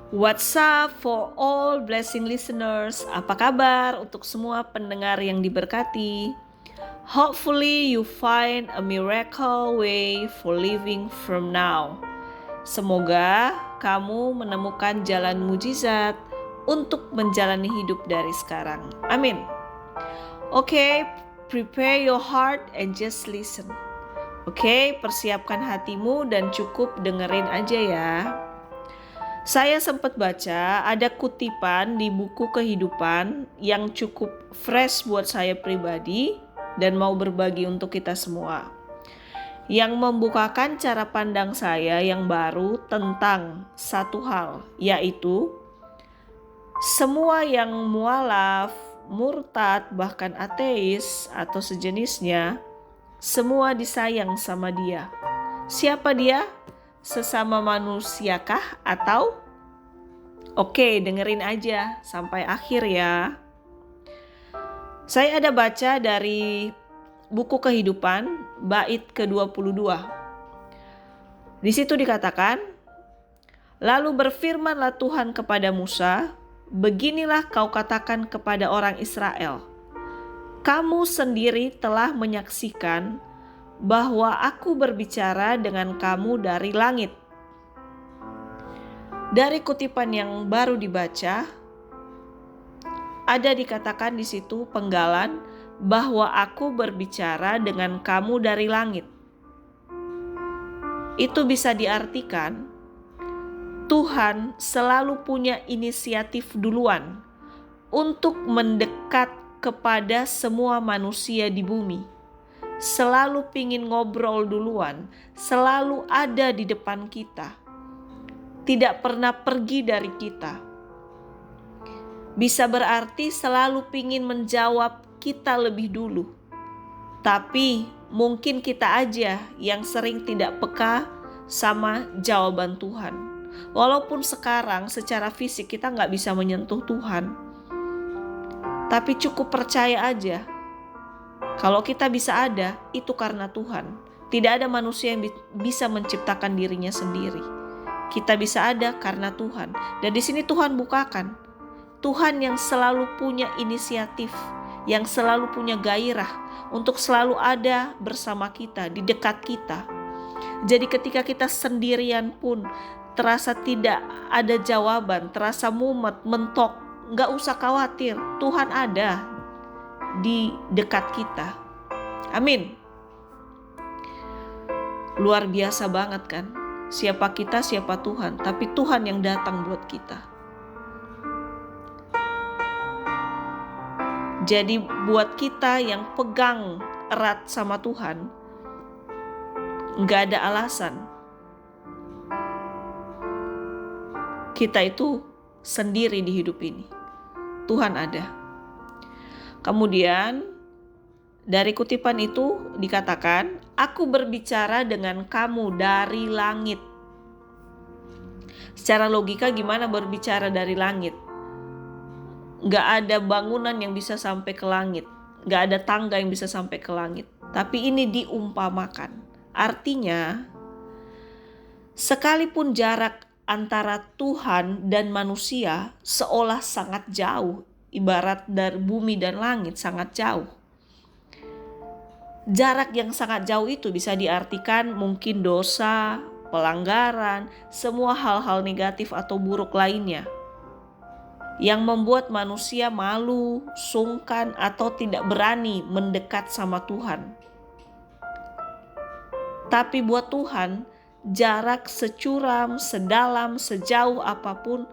What's up for all blessing listeners? Apa kabar untuk semua pendengar yang diberkati? Hopefully you find a miracle way for living from now. Semoga kamu menemukan jalan mujizat untuk menjalani hidup dari sekarang. Amin. Oke, prepare your heart and just listen. Oke, persiapkan hatimu dan cukup dengerin aja ya. Saya sempat baca ada kutipan di buku kehidupan yang cukup fresh buat saya pribadi dan mau berbagi untuk kita semua. Yang membukakan cara pandang saya yang baru tentang satu hal, yaitu semua yang mualaf, murtad, bahkan ateis atau sejenisnya, semua disayang sama dia. Siapa dia? Sesama manusiakah atau? Oke, dengerin aja sampai akhir ya. Saya ada baca dari buku kehidupan bait ke-22. Di situ dikatakan, lalu berfirmanlah Tuhan kepada Musa, beginilah kau katakan kepada orang Israel, kamu sendiri telah menyaksikan bahwa aku berbicara dengan kamu dari langit. Dari kutipan yang baru dibaca, ada dikatakan di situ penggalan bahwa aku berbicara dengan kamu dari langit. Itu bisa diartikan Tuhan selalu punya inisiatif duluan untuk mendekat kepada semua manusia di bumi. Selalu pingin ngobrol duluan, selalu ada di depan kita, tidak pernah pergi dari kita. Bisa berarti selalu pingin menjawab kita lebih dulu, tapi mungkin kita aja yang sering tidak peka sama jawaban Tuhan. Walaupun sekarang secara fisik kita gak bisa menyentuh Tuhan, tapi cukup percaya aja. Kalau kita bisa ada, itu karena Tuhan. Tidak ada manusia yang bisa menciptakan dirinya sendiri. Kita bisa ada karena Tuhan. Dan di sini Tuhan bukakan. Tuhan yang selalu punya inisiatif, yang selalu punya gairah untuk selalu ada bersama kita, di dekat kita. Jadi ketika kita sendirian pun terasa tidak ada jawaban, terasa mumet, mentok, gak usah khawatir. Tuhan ada di dekat kita. Amin. Luar biasa banget kan? Siapa kita, siapa Tuhan, tapi Tuhan yang datang buat kita. Jadi buat kita yang pegang erat sama Tuhan, gak ada alasan kita itu sendiri di hidup ini. Tuhan ada. Kemudian dari kutipan itu dikatakan, aku berbicara dengan kamu dari langit. Secara logika gimana berbicara dari langit? Gak ada bangunan yang bisa sampai ke langit. Gak ada tangga yang bisa sampai ke langit. Tapi ini diumpamakan. Artinya, sekalipun jarak antara Tuhan dan manusia seolah sangat jauh, ibarat dari bumi dan langit sangat jauh. Jarak yang sangat jauh itu bisa diartikan mungkin dosa, pelanggaran, semua hal-hal negatif atau buruk lainnya yang membuat manusia malu, sungkan, atau tidak berani mendekat sama Tuhan. Tapi buat Tuhan, jarak securam, sedalam, sejauh apapun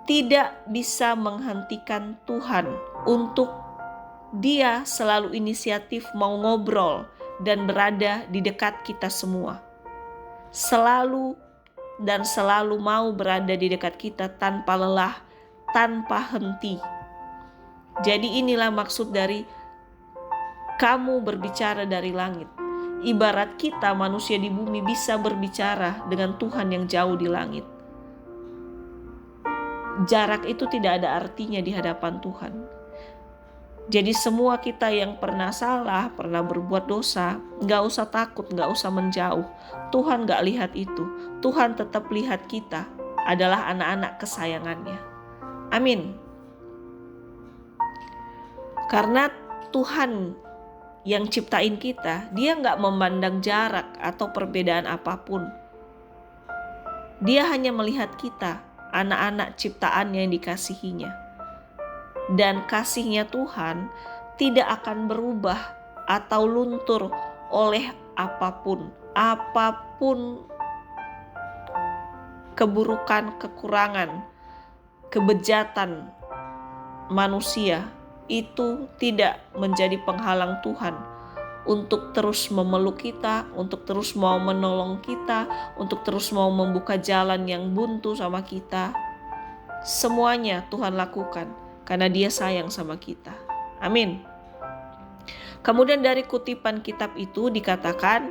tidak bisa menghentikan Tuhan untuk Dia selalu inisiatif mau ngobrol dan berada di dekat kita semua. Selalu dan selalu mau berada di dekat kita tanpa lelah, tanpa henti. Jadi inilah maksud dari kamu berbicara dari langit. Ibarat kita manusia di bumi bisa berbicara dengan Tuhan yang jauh di langit. Jarak itu tidak ada artinya di hadapan Tuhan. Jadi semua kita yang pernah salah, pernah berbuat dosa, gak usah takut, gak usah menjauh. Tuhan gak lihat itu. Tuhan tetap lihat kita. adalah anak-anak kesayangannya. Amin. Karena Tuhan yang ciptain kita, dia gak memandang jarak atau perbedaan apapun. Dia hanya melihat kita, anak-anak ciptaan yang dikasihinya. Dan kasihnya Tuhan tidak akan berubah atau luntur oleh apapun keburukan, kekurangan, kebejatan manusia itu tidak menjadi penghalang Tuhan untuk terus memeluk kita, untuk terus mau menolong kita, untuk terus mau membuka jalan yang buntu sama kita. Semuanya Tuhan lakukan karena Dia sayang sama kita. Amin. Kemudian dari kutipan kitab itu dikatakan,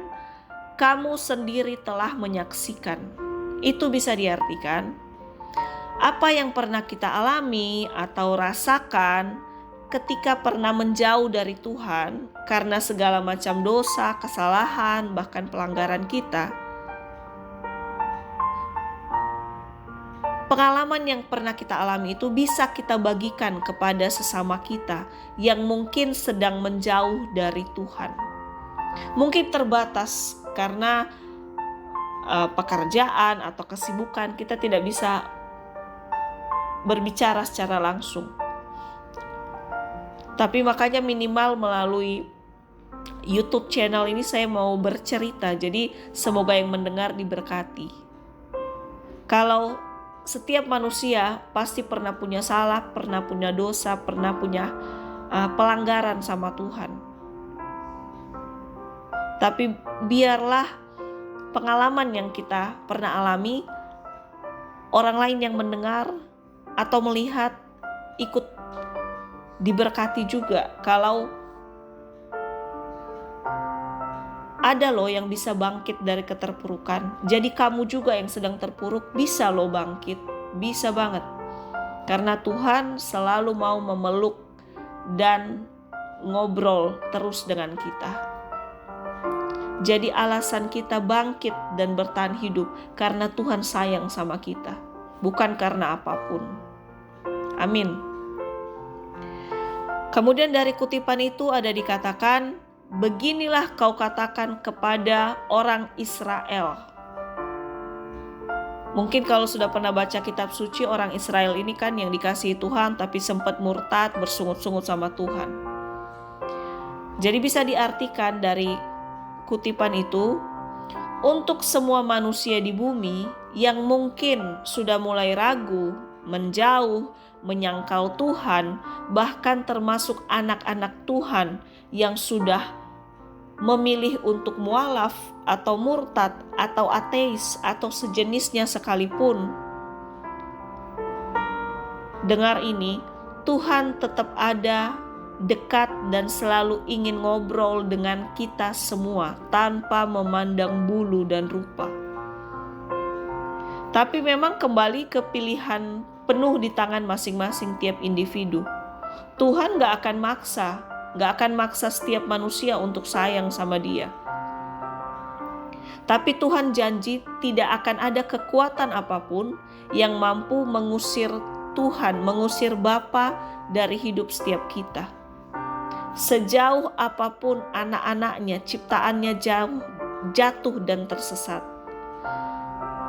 kamu sendiri telah menyaksikan. Itu bisa diartikan, apa yang pernah kita alami atau rasakan ketika pernah menjauh dari Tuhan karena segala macam dosa, kesalahan, bahkan pelanggaran kita. Pengalaman yang pernah kita alami itu bisa kita bagikan kepada sesama kita yang mungkin sedang menjauh dari Tuhan. Mungkin terbatas karena pekerjaan atau kesibukan, kita tidak bisa berbicara secara langsung. Tapi makanya minimal melalui YouTube channel ini saya mau bercerita. Jadi semoga yang mendengar diberkati. Kalau setiap manusia pasti pernah punya salah, pernah punya dosa, pernah punya pelanggaran sama Tuhan. Tapi biarlah pengalaman yang kita pernah alami, orang lain yang mendengar atau melihat ikut diberkati juga. Kalau ada loh yang bisa bangkit dari keterpurukan, jadi kamu juga yang sedang terpuruk bisa loh bangkit, bisa banget. Karena Tuhan selalu mau memeluk dan ngobrol terus dengan kita. Jadi alasan kita bangkit dan bertahan hidup karena Tuhan sayang sama kita, bukan karena apapun. Amin. Kemudian dari kutipan itu ada dikatakan, beginilah kau katakan kepada orang Israel. Mungkin kalau sudah pernah baca kitab suci, orang Israel ini kan yang dikasihi Tuhan tapi sempat murtad, bersungut-sungut sama Tuhan. Jadi bisa diartikan dari kutipan itu, untuk semua manusia di bumi yang mungkin sudah mulai ragu, menjauh, menyangkal Tuhan, bahkan termasuk anak-anak Tuhan yang sudah memilih untuk mualaf atau murtad atau ateis atau sejenisnya sekalipun. Dengar ini, Tuhan tetap ada, dekat dan selalu ingin ngobrol dengan kita semua tanpa memandang bulu dan rupa. Tapi memang kembali ke pilihan penuh di tangan masing-masing tiap individu. Tuhan gak akan maksa setiap manusia untuk sayang sama Dia. Tapi Tuhan janji tidak akan ada kekuatan apapun yang mampu mengusir Tuhan, mengusir Bapa dari hidup setiap kita. Sejauh apapun anak-anaknya, ciptaannya jatuh dan tersesat,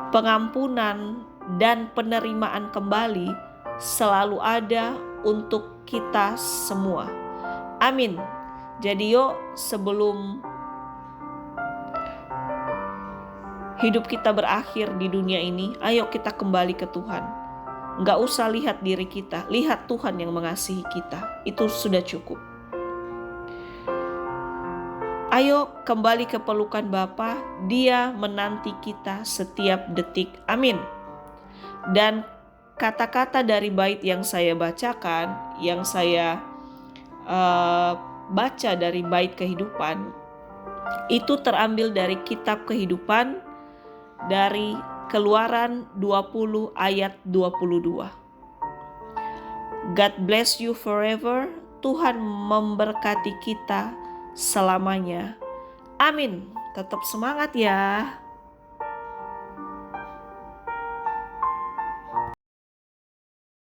pengampunan dan penerimaan kembali selalu ada untuk kita semua. Amin. Jadi yuk, sebelum hidup kita berakhir di dunia ini, ayo kita kembali ke Tuhan. Gak usah lihat diri kita, lihat Tuhan yang mengasihi kita. Itu sudah cukup. Ayo kembali ke pelukan Bapa, Dia menanti kita setiap detik. Amin. Dan kata-kata dari bait yang saya bacakan, yang saya baca dari bait kehidupan, itu terambil dari kitab kehidupan dari Keluaran 20 ayat 22. God bless you forever. Tuhan memberkati kita selamanya. Amin. Tetap semangat ya.